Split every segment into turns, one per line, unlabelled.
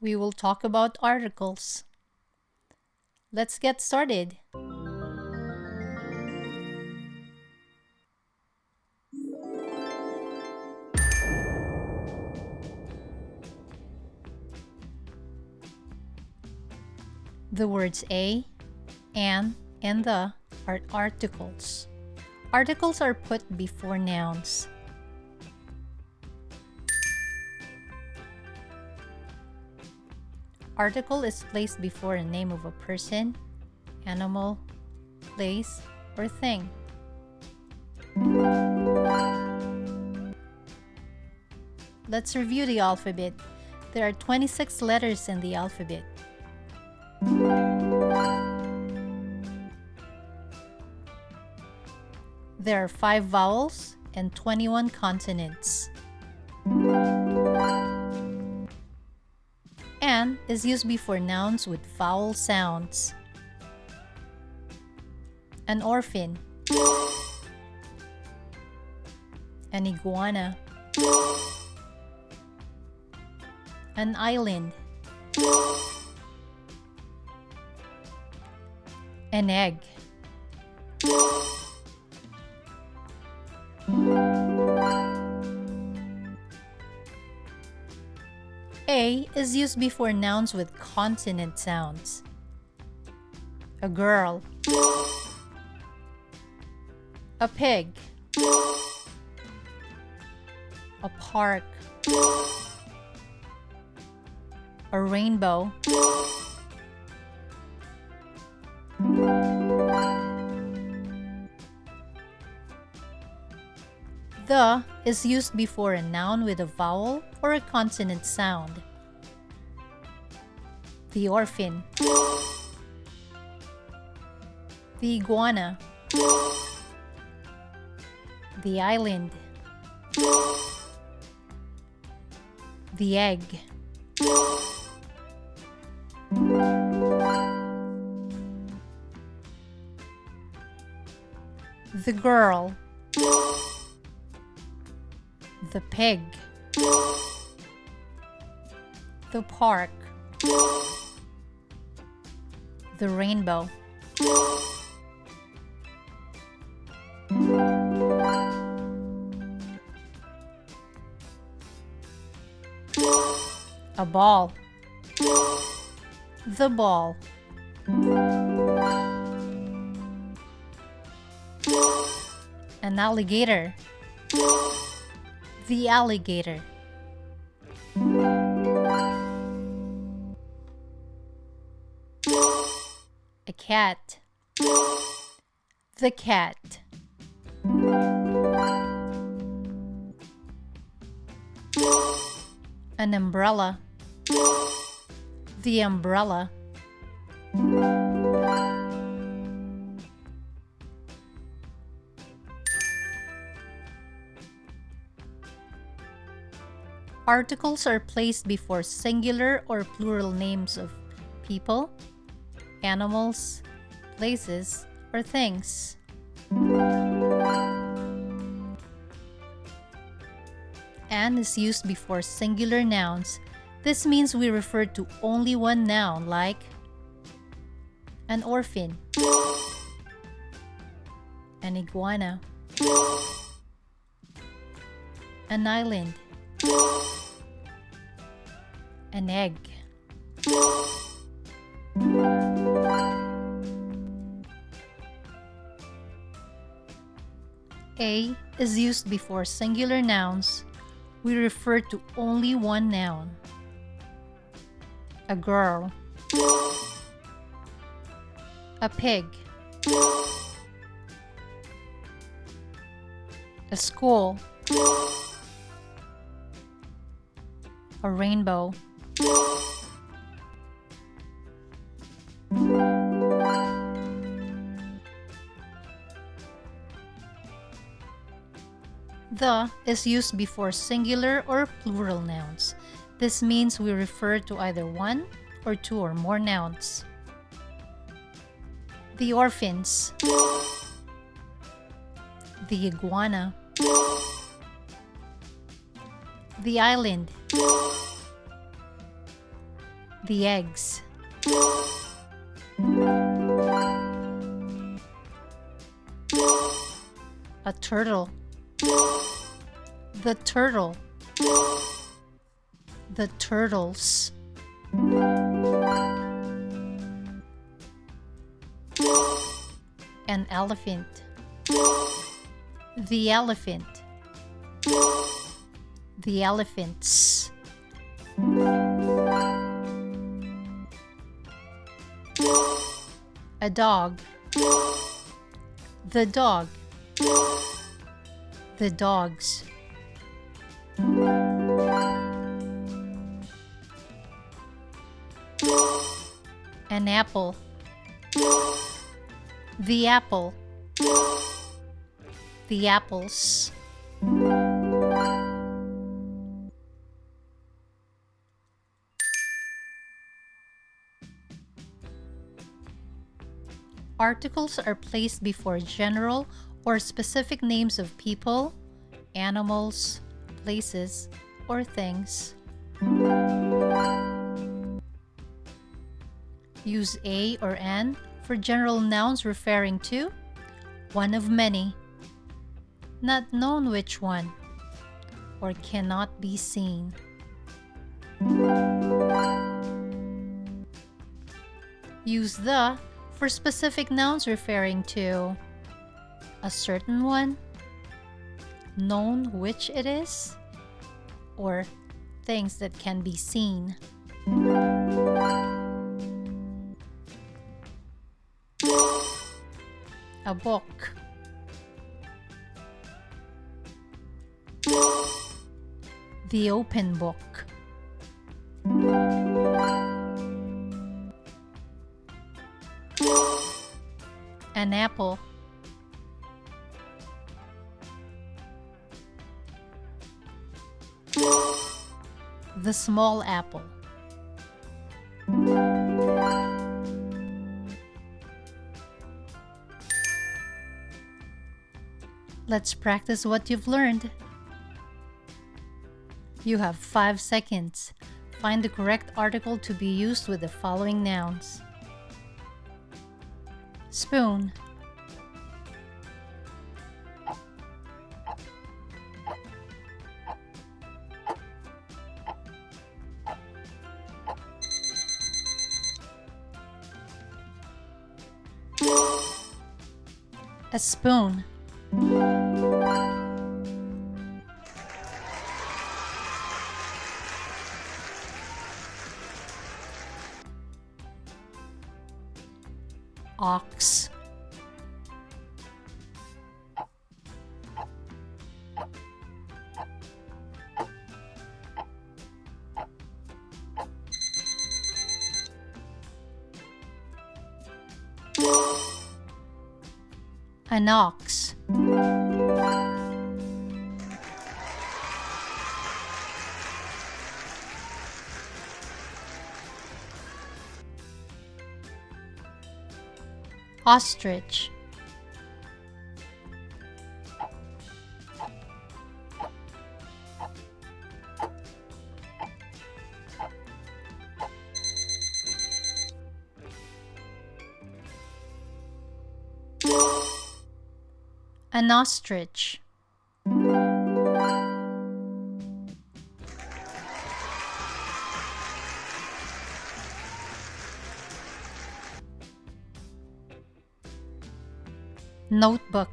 We will talk about articles. Let's get started. The words a, an, and the are articles. Articles are put before nouns. Article is placed before a name of a person, animal, place, or thing. Let's review the alphabet. There are 26 letters in the alphabet. There are 5 vowels and 21 consonants. An is used before nouns with vowel sounds. An orphan, an iguana, an island, an egg, A is used before nouns with consonant sounds. A girl, a pig, a park, a rainbow, The is used before a noun with a vowel or a consonant sound. The orphan, the iguana, the island, the egg, the girl, the pig, the park, the rainbow, a ball, the ball, an alligator, the alligator, a cat, the cat, an umbrella, the umbrella, Articles are placed before singular or plural names of people, animals, places, or things. An is used before singular nouns. This means we refer to only one noun, like an orphan, an iguana, an island, an egg. A is used before singular nouns. We refer to only one noun. A girl, a pig, a school, a rainbow, The is used before singular or plural nouns. This means we refer to either one or two or more nouns. The orphans, the iguana, the island, The eggs. A turtle. The turtle. The turtles. An elephant. The elephant. The elephants. A dog. The dog. The dogs. An apple. The apple. The apples. Articles are placed before general or specific names of people, animals, places, or things. Use a or an for general nouns referring to one of many, not known which one, or cannot be seen. Use the for specific nouns referring to a certain one, known which it is, or things that can be seen. A book. The open book. An apple. The small apple. Let's practice what you've learned. You have 5 seconds. Find the correct article to be used with the following nouns. Spoon. A spoon. Ox. An ox. Ostrich. An ostrich. Notebook.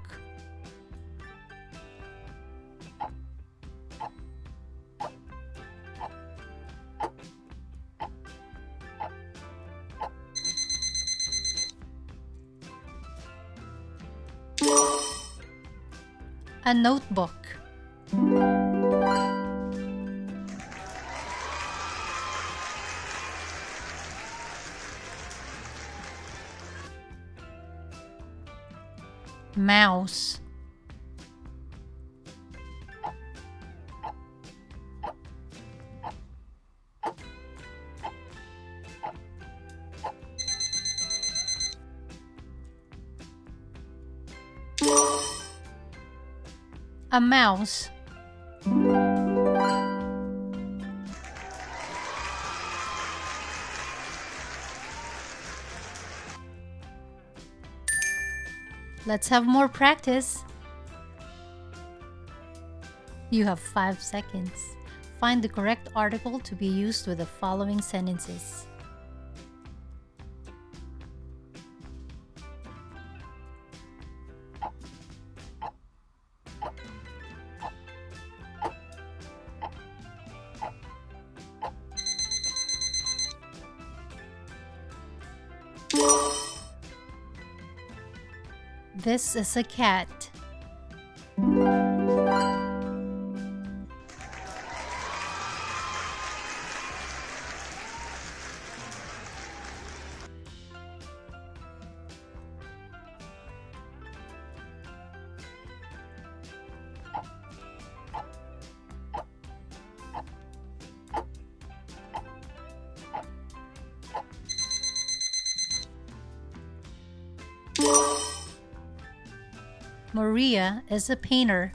A notebook. Mouse. A mouse. Let's have more practice. You have 5 seconds. Find the correct article to be used with the following sentences. This is a cat. Maria is a painter.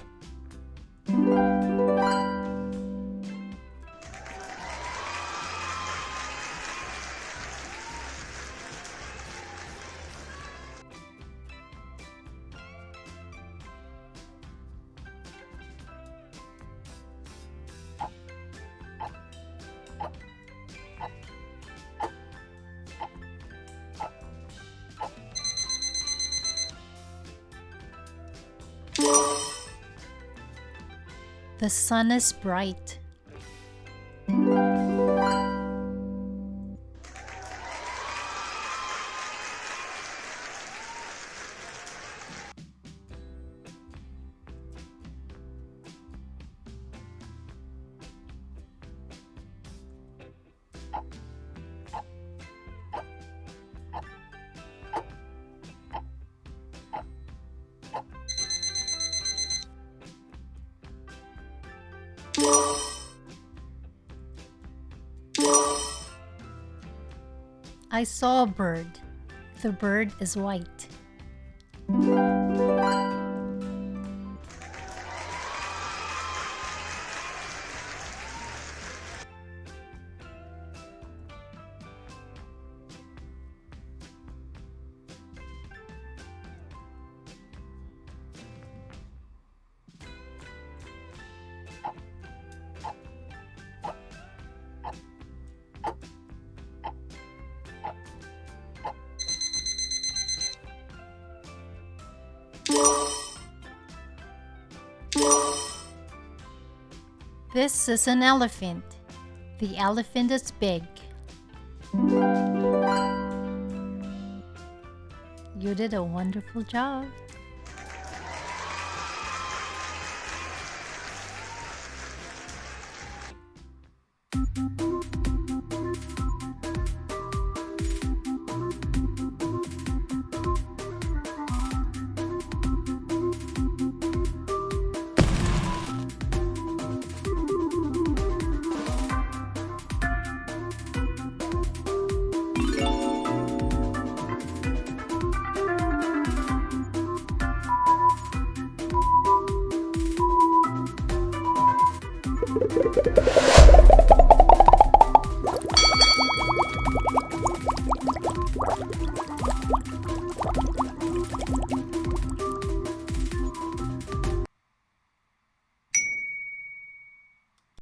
The sun is bright. I saw a bird. The bird is white. This is an elephant. The elephant is big. You did a wonderful job.